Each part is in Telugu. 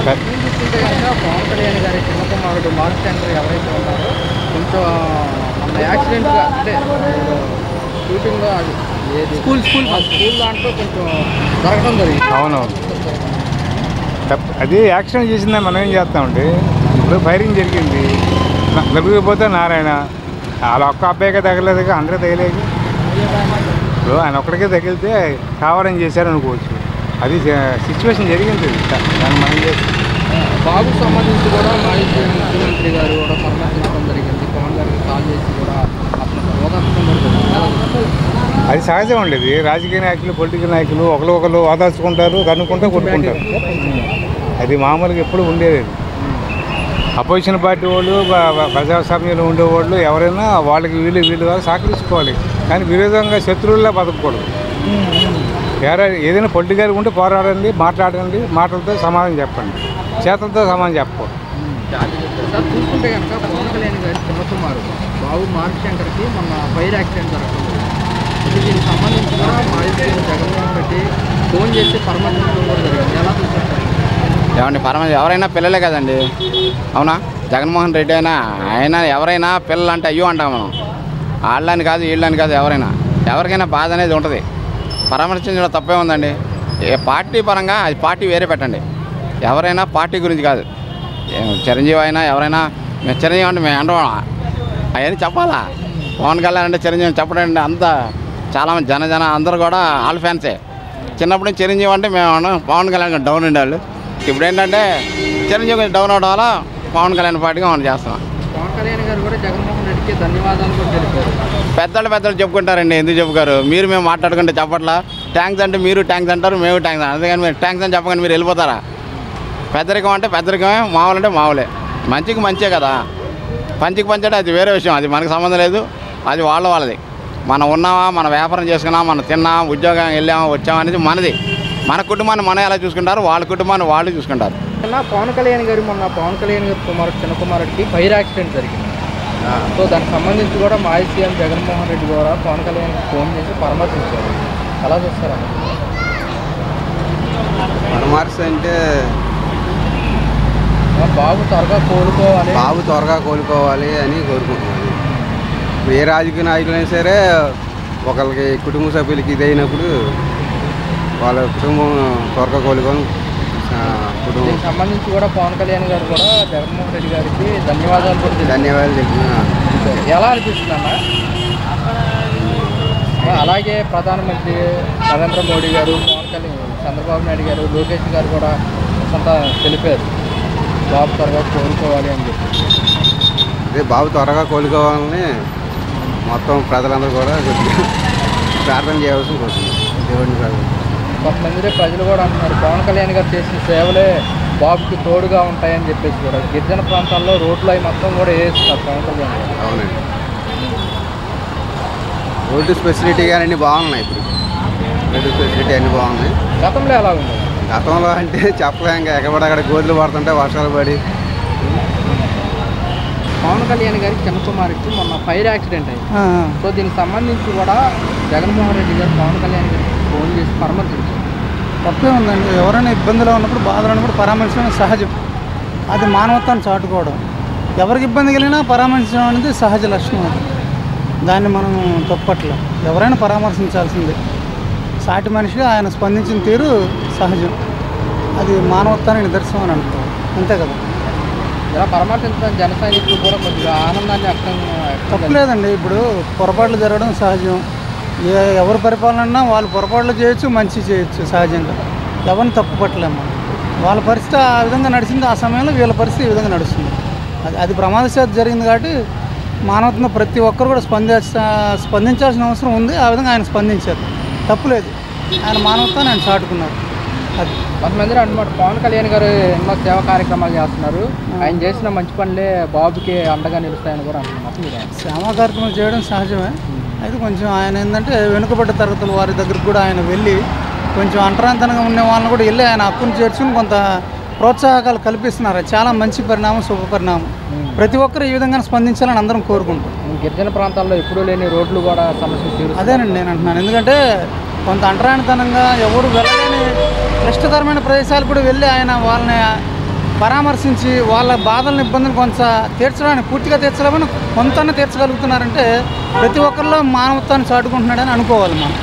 చూస్తుంటే కనుక పవన్ కళ్యాణ్ గారి చిన్న కుమారుడు మార్క్ సెంటర్ ఎవరైతే ఉన్నారో కొంచెం మన యాక్సిడెంట్గా అంటే షూటింగ్లో అది ఏది స్కూల్ దాంట్లో కొంచెం జరగడం జరిగింది. అవునవును, అది యాక్సిడెంట్ చేసిందా మనం ఏం చేస్తామండి. ఇప్పుడు ఫైరింగ్ జరిగింది, దొరికిపోతే నారాయణ వాళ్ళ ఒక్క అబ్బాయికే తగలేదు, అందరూ తగిలేదు. ఇప్పుడు ఆయన ఒక్కడికే తగిలితే కావాలని చేశారు అనుకోవచ్చు. అది సిచ్యువేషన్ జరిగింది, దాన్ని మనం చేస్తాం. బాబుకు సంబంధించి కూడా మాజీ ముఖ్యమంత్రి గారు కూడా పరామర్శించడం జరిగింది. పవన్ గారికి కాల్ చేసి కూడా అతను ఓదార్చడం జరిగింది. అది సహజం ఉండేది. రాజకీయ నాయకులు, పొలిటికల్ నాయకులు ఒకరు ఓదార్చుకుంటారు, కనుక్కుంటే కొట్టుకుంటారు. అది మామూలుగా ఎప్పుడు ఉండేది. అపోజిషన్ పార్టీ వాళ్ళు, ప్రజాస్వామ్యంలో ఉండేవాళ్ళు ఎవరైనా వాళ్ళకి వీళ్ళు సహకరించుకోవాలి, కానీ విరోధంగా శత్రువుల్లో బతకూడదు. ఏదైనా పొలిటికల్ ఉంటే పోరాడండి, మాట్లాడండి, మాటలతో సమాధానం చెప్పండి, చేతులతో సమాధానం చెప్పకూడదు. సార్ చూసుకుంటే కనుక పవన్ కళ్యాణ్ గారి చిన్న కుమారుడు బాబు మార్క్ శంకర్కి మొన్న ఫైర్ యాక్సిడెంట్ జరుగుతుంది. దీనికి సంబంధించి కూడా మాజీ జగన్మోహన్ రెడ్డి ఫోన్ చేసి పరామర్శించడం కూడా జరిగింది. ఎలా చూసుకుంటారు? ఏమండి, ఎవరైనా పిల్లలే కదండి, అవునా? జగన్మోహన్ రెడ్డి అయినా ఆయన ఎవరైనా పిల్లలు అంటే అయ్యో అంటాం మనం. వాళ్ళని కాదు వీళ్ళని కాదు, ఎవరికైనా బాధ అనేది ఉంటుంది. పరామర్శించడం తప్పే ఉందండి. పార్టీ పరంగా అది పార్టీ వేరే పెట్టండి. ఎవరైనా పార్టీ గురించి కాదు. చిరంజీవి అయినా ఎవరైనా, మేము చిరంజీవి అంటే మేము అంటాం అవన్నీ చెప్పాలా? పవన్ కళ్యాణ్ అంటే చిరంజీవి చెప్పడం అంతా చాలామంది జన అందరూ కూడా ఆల్ ఫ్యాన్సే. చిన్నప్పుడు చిరంజీవి అంటే మేము పవన్ కళ్యాణ్ డౌన్ ఉండేవాళ్ళు. ఇప్పుడు ఏంటంటే చిరంజీవి డౌన్ అవడం వల్ల పవన్ కళ్యాణ్ పార్టీగా మనం చేస్తున్నాం. పవన్ కళ్యాణ్ గారు కూడా జగన్మోహన్ రెడ్డికి ధన్యవాదాలు కూడా తెలిపారు. పెద్దలు చెప్పుకుంటారండి, ఎందుకు చెప్పుకోరు? మేము మాట్లాడుకుంటే చెప్పట్లా. ట్యాంక్స్ అంటే మీరు ట్యాంక్స్ అంటారు, మేము ట్యాంక్స్. అందుకని మీరు ట్యాంక్స్ అని చెప్పకండి, మీరు వెళ్ళిపోతారా? పెద్దరికం అంటే పెద్దరికమే, మామూలు అంటే మామూలే. మంచికి మంచే కదా. పంచికి పంచడం అది వేరే విషయం, అది మనకు సంబంధం లేదు. అది వాళ్ళది. మనం ఉన్నామా, మన వ్యాపారం చేసుకున్నామా, మనం తిన్నామా, ఉద్యోగం వెళ్ళామా వచ్చామా అనేది మనది. మన కుటుంబాన్ని మనం ఎలా చూసుకుంటారు, వాళ్ళ కుటుంబాన్ని వాళ్ళు చూసుకుంటారు. పవన్ కళ్యాణ్ గారు మొన్న పవన్ కళ్యాణ్ గారి చిన్న కుమారుడికి ఫైర్ యాక్సిడెంట్ జరిగింది. సో దానికి సంబంధించి కూడా మాజీ సీఎం జగన్మోహన్ రెడ్డి కూడా పవన్ కళ్యాణ్కి ఫోన్ చేసి పరామర్శించారు. ఎలా చూస్తారా? పరామర్శ అంటే బాబు త్వరగా కోలుకోవాలి అని కోరుకుంటున్నాను. ఏ రాజకీయ నాయకులైనా సరే ఒకరికి కుటుంబ సభ్యులకి ఇదైనప్పుడు వాళ్ళ కుటుంబం త్వరగా కోలుకొని దీనికి సంబంధించి కూడా పవన్ కళ్యాణ్ గారు కూడా జగన్మోహన్ రెడ్డి గారికి ధన్యవాదాలు చెప్తున్నాను. ఎలా అనిపిస్తుందన్నా? అలాగే ప్రధానమంత్రి నరేంద్ర మోడీ గారు, పవన్ కళ్యాణ్, చంద్రబాబు నాయుడు గారు, లోకేష్ గారు కూడా కొంత తెలిపారు బాబు త్వరగా కోలుకోవాలి అని చెప్పి. అదే బాబు త్వరగా కోలుకోవాలని మొత్తం ప్రజలందరూ కూడా ప్రార్థన చేయవలసి వస్తుంది. దేవుడిని ప్రార్థన. కొంతమంది ప్రజలు కూడా అంటున్నారు పవన్ కళ్యాణ్ గారు చేసిన సేవలే బాబుకి తోడుగా ఉంటాయని చెప్పేసి కూడా గిరిజన ప్రాంతాల్లో రోడ్లు అవి మొత్తం కూడా వేస్తున్నారు పవన్ కళ్యాణ్ గారు. అవునండి, రోడ్డు ఫెసిలిటీ కానీ అన్నీ బాగున్నాయి. ఇప్పుడు రోడ్డు ఫెసిలిటీ అన్నీ బాగున్నాయి. గతంలో ఎలా ఉంది? గతంలో అంటే చెప్పలేక ఎక్కడక్కడ గోతులు పడుతుంటే వర్షాలు పడి. పవన్ కళ్యాణ్ గారికి చిన్న కుమారుడికి మొన్న ఫైర్ యాక్సిడెంట్ అయింది. సో దీనికి సంబంధించి కూడా జగన్మోహన్ రెడ్డి గారు పవన్ కళ్యాణ్ గారికి ఫోన్ చేసి పరామర్శించారు. తప్పే ఉందండి. ఎవరైనా ఇబ్బందిలో ఉన్నప్పుడు, బాధలో ఉన్నప్పుడు పరామర్శించడం సహజం. అది మానవత్వాన్ని చాటుకోవడం. ఎవరికి ఇబ్బంది కలిగినా పరామర్శించడం అనేది సహజ లక్షణం. అది దాన్ని మనం తప్పట్లేదు. ఎవరైనా పరామర్శించాల్సిందే. సాటి మనిషిగా ఆయన స్పందించిన తీరు సహజం. అది మానవత్వానికి నిదర్శనం అని అనుకోవాలి, అంతే కదా. ఇలా పరామర్శించడం జన సైనికులు కూడా కొద్దిగా ఆనందాన్ని తప్పలేదండి. ఇప్పుడు పొరపాట్లు జరగడం సహజం. ఎవరు పరిపాలన వాళ్ళు పొరపాట్లు చేయొచ్చు, మంచి చేయొచ్చు సహజంగా. ఎవరిని తప్పు పట్టలేము. వాళ్ళ పరిస్థితి ఆ విధంగా నడిచింది, ఆ సమయంలో వీళ్ళ పరిస్థితి ఈ విధంగా నడుస్తుంది. అది ప్రమాదశాత్తు జరిగింది కాబట్టి మానవత్వం ప్రతి ఒక్కరు కూడా స్పందించాల్సిన అవసరం ఉంది. ఆ విధంగా ఆయన స్పందించారు, తప్పులేదు. ఆయన మానవత్వాన్ని ఆయన చాటుకున్నారు. అది కొంతమంది అన్నమాట పవన్ కళ్యాణ్ గారు ఎన్నో సేవా కార్యక్రమాలు చేస్తున్నారు, ఆయన చేసిన మంచి పనులే బాబుకి అండగా నిలుస్తాయని కూడా అంటున్నారు. సేవా కార్యక్రమాలు చేయడం సహజమే. అయితే కొంచెం ఆయన ఏంటంటే వెనుకబడ్డ తరగతుల వారి దగ్గరికి కూడా ఆయన వెళ్ళి కొంచెం అంటరాంతరంగా ఉండే వాళ్ళని కూడా వెళ్ళి ఆయన హక్కును చేర్చుకుని కొంత ప్రోత్సాహకాలు కల్పిస్తున్నారు. చాలా మంచి పరిణామం, శుభ పరిణామం. ప్రతి ఒక్కరు ఈ విధంగా స్పందించాలని అందరం కోరుకుంటాం. గిరిజన ప్రాంతాల్లో ఎప్పుడూ లేని రోడ్లు కూడా సమస్యలు తీరుస్తాయి. అదేనండి నేను అంటున్నాను. ఎందుకంటే కొంత అంటరానితనంగా ఎవరు వెళ్ళలేని క్లిష్టతరమైన ప్రదేశాలు కూడా వెళ్ళి ఆయన వాళ్ళని పరామర్శించి వాళ్ళ బాధలను ఇబ్బందులు కొంత తీర్చడానికి పూర్తిగా తీర్చలేమని కొంత తీర్చగలుగుతున్నారంటే ప్రతి ఒక్కరిలో మానవత్వాన్ని చాటుకుంటున్నాడని అనుకోవాలి మనం.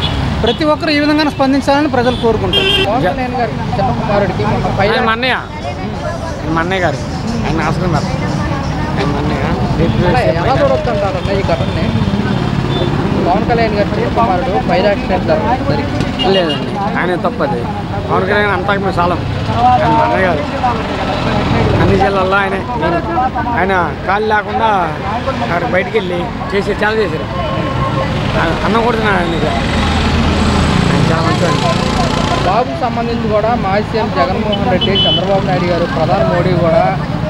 ప్రతి ఒక్కరు ఈ విధంగా స్పందించాలని ప్రజలు కోరుకుంటారు. పవన్ కళ్యాణ్ గారి చిన్న కుమారుడికి మొన్న ఫైర్ మా అన్నయ్య గారు ఆయన ఆసుకున్నారు. ఎలా చూడొద్దంటారన్న ఈ ఘటనని? పవన్ కళ్యాణ్ గారి చిన్న కుమారుడు ఫైర్ యాక్సిడెంట్ జరిగింది. లేదండి, ఆయన తప్పది. పవన్ కళ్యాణ్ అంతా మేము సాలం. ఆయన మా అన్నయ్య గారు అన్ని జిల్లాల్లో ఆయన కాలు లేకుండా అక్కడ బయటికి వెళ్ళి చాలా చేశారు. అన్నం కొడుతున్నాడు ఆయన చాలా మంచివాడు. బాబుకు సంబంధించి కూడా మాజీ సీఎం జగన్మోహన్ రెడ్డి, చంద్రబాబు నాయుడు గారు, ప్రధాని మోడీ కూడా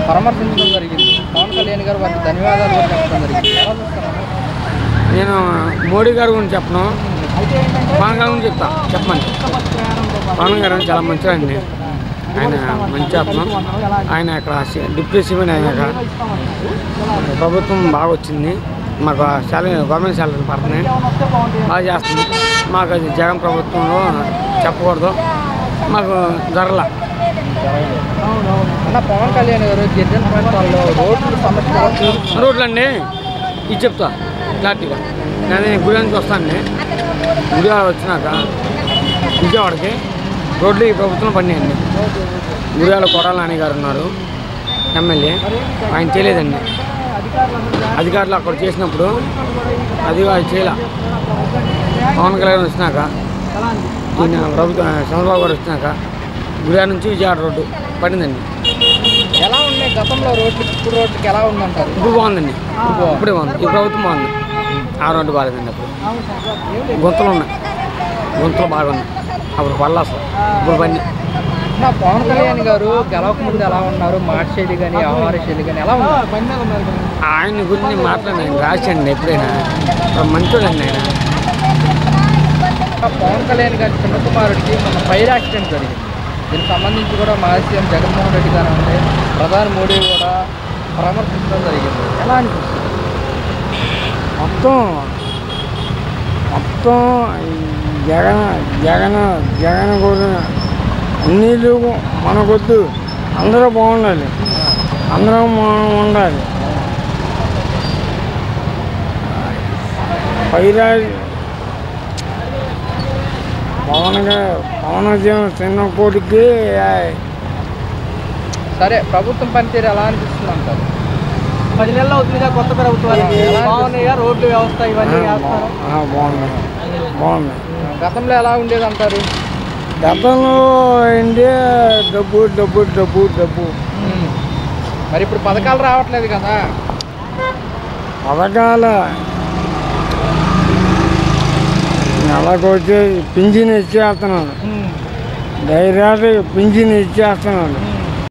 పరామర్శించడం జరిగింది. పవన్ కళ్యాణ్ గారు వారికి ధన్యవాదాలు కూడా చెప్పడం జరిగింది. ఎలా చూస్తున్నారు? నేను మోడీ గారి గురించి చెప్పను, పవన్ గారి గురించి చెప్పమని. పవన్ గారు చాలా మంచివాడండి. ఆయన మంచి ఆత్మ. ఆయన అక్కడ డిప్యూటీ సీఎం అయినాక ప్రభుత్వం బాగా వచ్చింది. మాకు శాలరీ గవర్నమెంట్ శాలరీలు పడుతున్నాయి, బాగా చేస్తుంది. మాకు అది జగన్ ప్రభుత్వంలో చెప్పకూడదు, మాకు జరగల. అన్న పవన్ కళ్యాణ్ గారు గిరిజన ప్రాంతాల్లో రోడ్లు సమస్య రోడ్లు అండి ఇది చెప్తా క్లారిటీగా. నేను గుడి నుంచి వస్తానండి. గుడివాడ వచ్చినాక విజయవాడకి రోడ్లు ఈ ప్రభుత్వం పడినాయండి. గుడివాడ కొడాల నాని గారు ఉన్నారు ఎమ్మెల్యే, ఆయన చేయలేదండి. అధికారులు అక్కడ చేసినప్పుడు అది చేయలే. పవన్ కళ్యాణ్ వచ్చినాక ఈయన ప్రభుత్వం చంద్రబాబు గారు వచ్చినాక గుడివాడ నుంచి విజయవాడ రోడ్డు పడిందండి. ఎలా ఉన్నాయి గతంలో రోడ్లు, ఇప్పుడు రోడ్లకి ఎలా ఉందంటారు? ఇప్పుడు బాగుందండి, ఇప్పుడే బాగుంది. ఈ ప్రభుత్వం బాగుంది. ఆ రోడ్డు బాగాలేదండి. అప్పుడు గుంతలు ఉన్నాయి, గుంతలు బాగున్నాయి. అప్పుడు పళ్ళు అసలు ఇప్పుడు బండి. నా పవన్ కళ్యాణ్ గారు గెలవక ముందు ఎలా ఉన్నారు? మాట శైలి కానీ ఆహార శైలి కానీ ఎలా ఉన్నారు? ఆయన గురించి మాట్లాడిన రాసండి ఎప్పుడైనా మంచోడండి ఆయన. పవన్ కళ్యాణ్ గారి చిన్న కుమారుడికి మొన్న ఫైర్ యాక్సిడెంట్ జరిగింది. దీనికి సంబంధించి కూడా మాజీ సీఎం జగన్మోహన్ రెడ్డి గారు అంటే ప్రధాని మోడీ కూడా పరామర్శించడం జరిగింది. ఎలా అనిపిస్తుంది? మొత్తం జగన్ కూడా అన్నీళ్ళు మనకొద్దు, అందరూ బాగుండాలి, అందరం ఉండాలి. పవన్ చిన్న కోటికి సరే, ప్రభుత్వం పనితీరు ఎలా అనిపిస్తుంది అంటారు? 10 నెలలు అవుతుందిగా కొత్త ప్రభుత్వానికి. బాగున్నాయిగా రోడ్లు వ్యవస్థ ఇవన్నీ బాగున్నాయి. గతంలో ఎలా ఉండేది అంటారు? గతంలో ఏంటి డబ్బు డబ్బు డబ్బు డబ్బు. మరి ఇప్పుడు పథకాలు రావట్లేదు కదా? పథకాల నెలకొచ్చి పింఛన్ ఇచ్చేస్తున్నాడు, ధైర్యాలు పింఛన్ ఇచ్చేస్తున్నాడు.